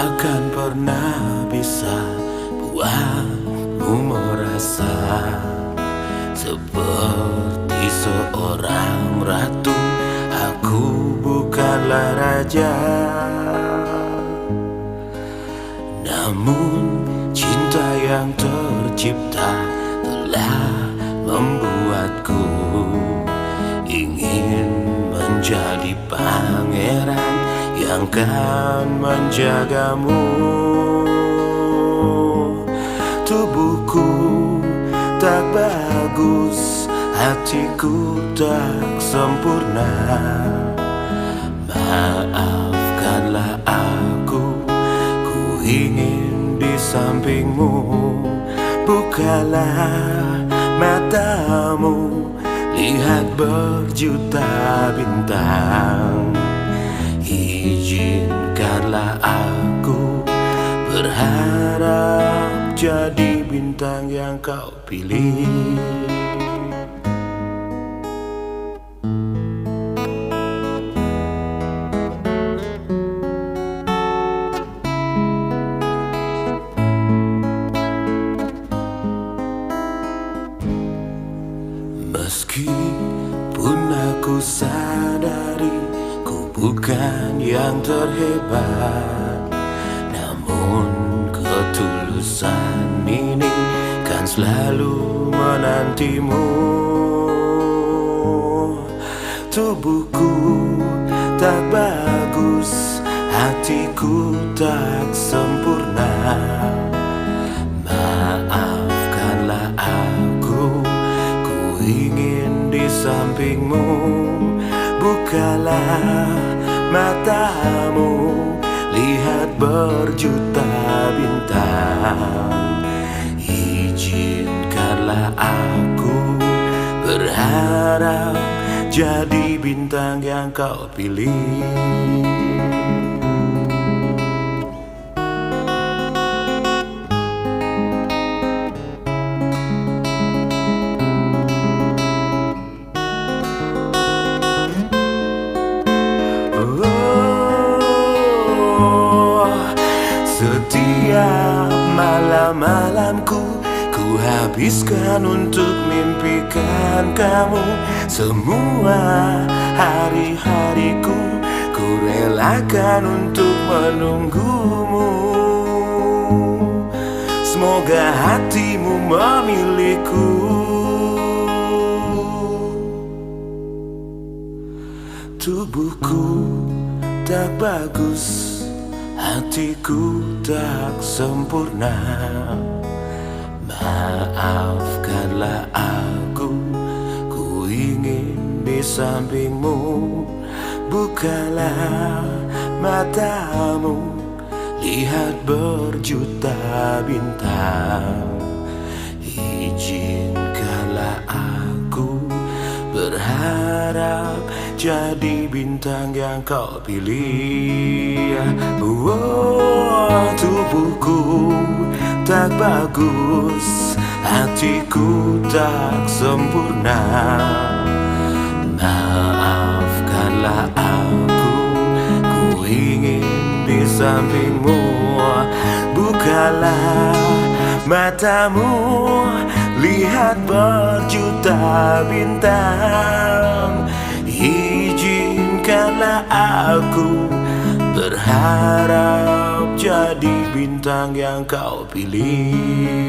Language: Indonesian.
Takkan pernah bisa buatmu merasa seperti seorang ratu. Aku bukanlah raja, namun cinta yang tercipta telah membuatku ingin menjadi pangeran yang kan menjagamu. Tubuhku tak bagus, hatiku tak sempurna. Maafkanlah aku, ku ingin di sampingmu. Bukalah matamu, lihat berjuta bintang. Izinkanlah aku berharap jadi bintang yang kau pilih. Meskipun aku sadari ku bukan yang terhebat, namun ketulusan ini kan selalu menantimu. Tubuhku tak bagus, hatiku tak sempurna. Maafkanlah aku, ku ingin di sampingmu. Bukalah matamu, lihat berjuta bintang. Izinkanlah aku berharap jadi bintang yang kau pilih. Setiap malam-malamku ku habiskan untuk mimpikan kamu. Semua hari-hariku ku relakan untuk menunggumu. Semoga hatimu memilihku. Tubuhku tak bagus, hatiku tak sempurna. Maafkanlah aku, ku ingin di sampingmu. Bukalah matamu, lihat berjuta bintang. Izinkanlah aku berharap jadi bintang yang kau pilih. Tubuhku tak bagus, hatiku tak sempurna. Maafkanlah aku, ku ingin di sampingmu. Bukalah matamu, lihat berjuta bintang. Izinkanlah aku berharap jadi bintang yang kau pilih.